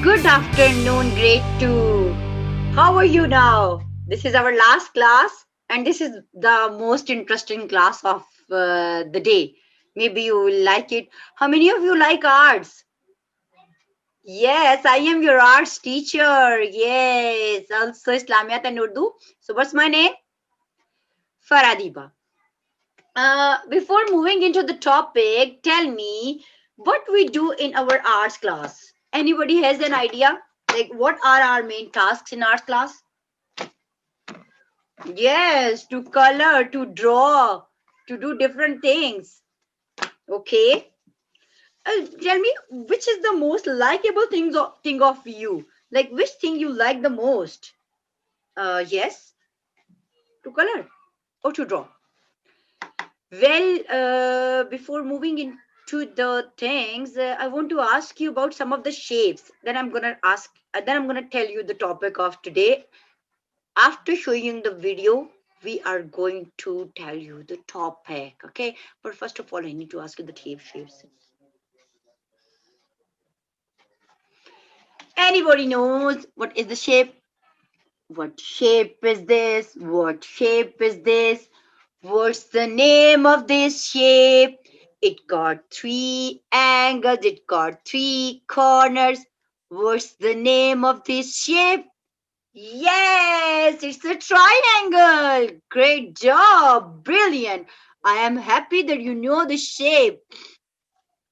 Good afternoon, grade 2. How are you now? This is our last class, and this is the most interesting class of the day. Maybe you will like it. How many of you like arts? Yes, I am your arts teacher. Yes, also Islamiyat and Urdu. So, what's my name? Faradiba. Before moving into the topic, tell me what we do in our arts class. Anybody has an idea? Like, what are our main tasks in arts class? Yes, to color, to draw, to do different things. Okay. Tell me, which is the most likable thing of you? Like, which thing you like the most? Yes, to color or to draw. Well, before moving into the things, I want to ask you about some of the shapes. Then I'm gonna tell you the topic of today. After showing the video, we are going to tell you the topic. Okay, but first of all, I need to ask you the shapes. Anybody knows what is the shape? What shape is this? What shape is this? What's the name of this shape? It got three angles, it got three corners. What's the name of this shape? Yes, it's a triangle. Great job. Brilliant. I am happy that you know the shape.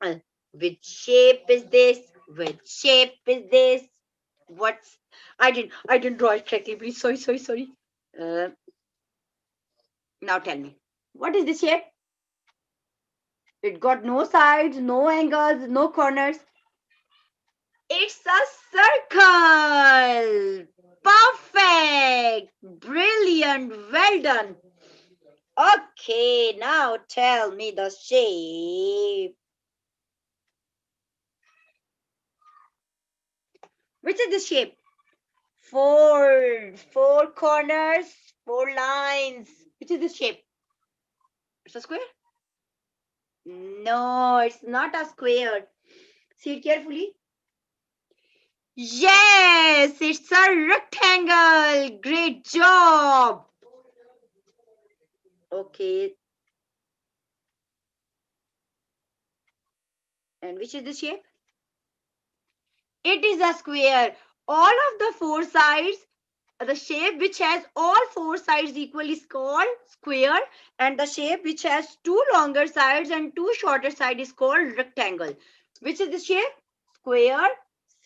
Uh, Which shape is this? Which shape is this? What's I didn't draw it correctly, please. Sorry. Uh, Now tell me, what is this shape? It got no sides, no angles, no corners. It's a circle. Perfect. Brilliant. Well done. Okay, now tell me the shape. Which is the shape? Four corners, four lines. Which is the shape? It's a square? No, it's not a square. See it carefully. Yes, it's a rectangle. Great job. Okay. And which is the shape? It is a square. All of the four sides, the shape which has all four sides equal is called square, and the shape which has two longer sides and two shorter sides is called rectangle. Which is the shape? Square,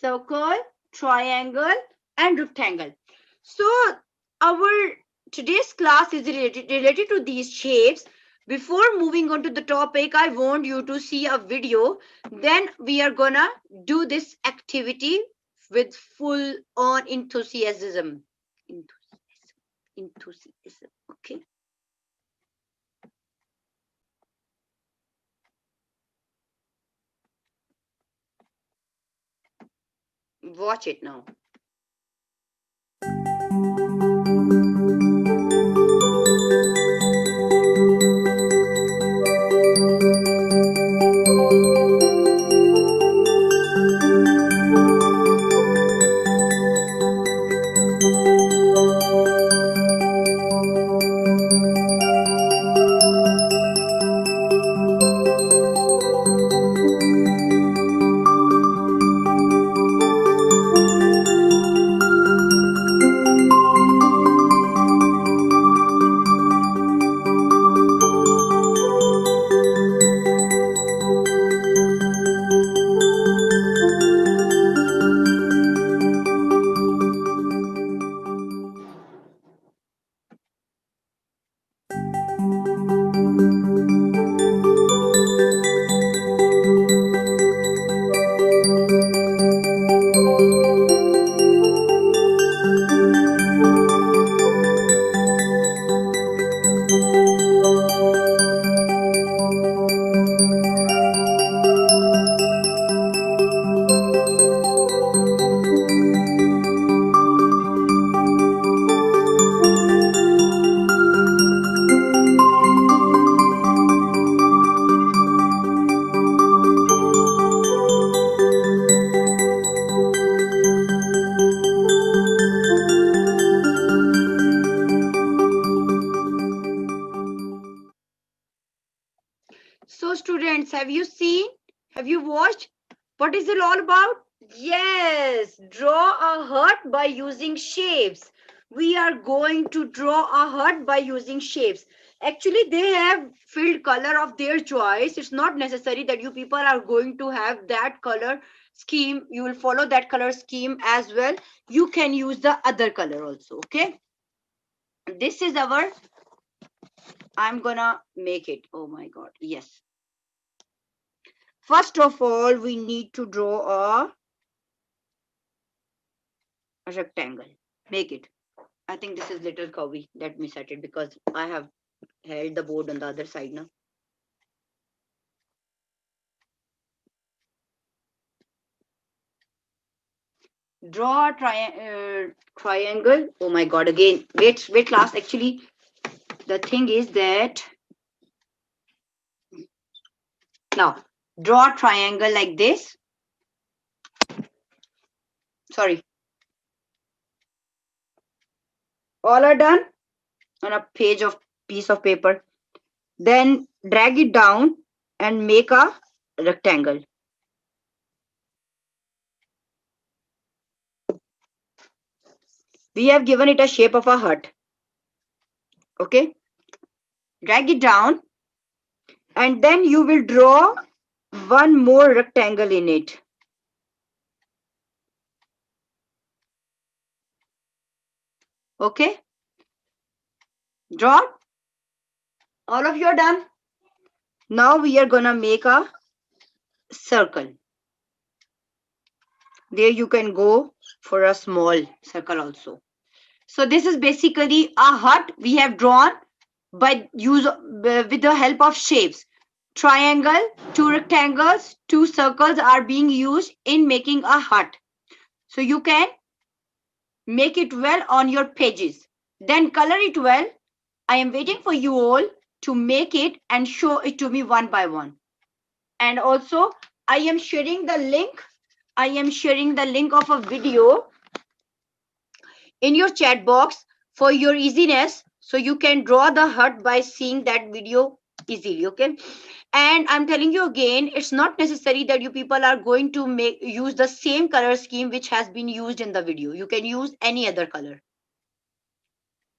circle, triangle, and rectangle. So our today's class is related to these shapes. Before moving on to the topic, I want you to see a video. Then we are gonna do this activity with full on enthusiasm. Enthusiasm. Okay. Watch it now. So students, have you seen? Have you watched? What is it all about? Yes, draw a heart by using shapes. We are going to draw a heart by using shapes. Actually, they have filled color of their choice. It's not necessary that you people are going to have that color scheme. You will follow that color scheme as well. You can use the other color also. Okay. This is our, I'm gonna make it. Oh my God. Yes. First of all, we need to draw a rectangle. Make it. I think this is little curvy. Let me set it because I have held the board on the other side now. Draw a triangle. Oh my God! Again, wait, class. Actually, the thing is that now draw a triangle like this. Sorry, all are done on a piece of paper. Then drag it down and make a rectangle. We have given it a shape of a hut. Okay, drag it down and then you will draw one more rectangle in it. Okay, draw. All of you are done. Now we are gonna make a circle. There you can go for a small circle also. So this is basically a hut we have drawn by use with the help of shapes. Triangle, two rectangles, two circles are being used in making a hut. So you can make it well on your pages. Then color it well. I am waiting for you all to make it and show it to me one by one. And also, I am sharing the link. I am sharing the link of a video in your chat box for your easiness. So you can draw the hut by seeing that video easily. Okay. And I'm telling you again, it's not necessary that you people are going to use the same color scheme which has been used in the video. You can use any other color.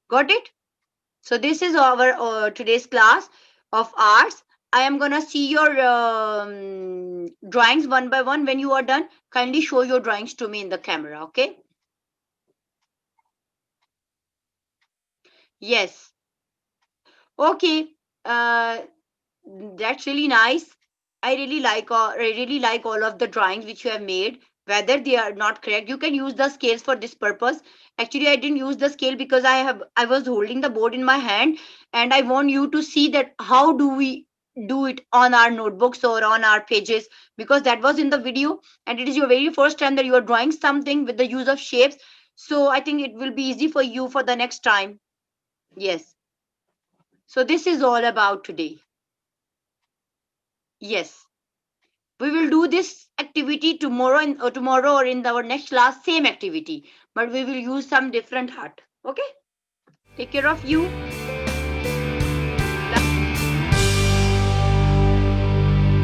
Got it? So this is our today's class of arts. I am gonna see your drawings one by one. When you are done, kindly show your drawings to me in the camera. Okay? Yes. Okay. That's really nice. I really like all of the drawings which you have made. Whether they are not correct, you can use the scales for this purpose. Actually, I didn't use the scale because I was holding the board in my hand, and I want you to see that how do we do it on our notebooks or on our pages, because that was in the video and it is your very first time that you are drawing something with the use of shapes. So I think it will be easy for you for the next time. Yes. So this is all about today. Yes. We will do this activity tomorrow or in our next class, same activity, but we will use some different art. Okay, take care of you.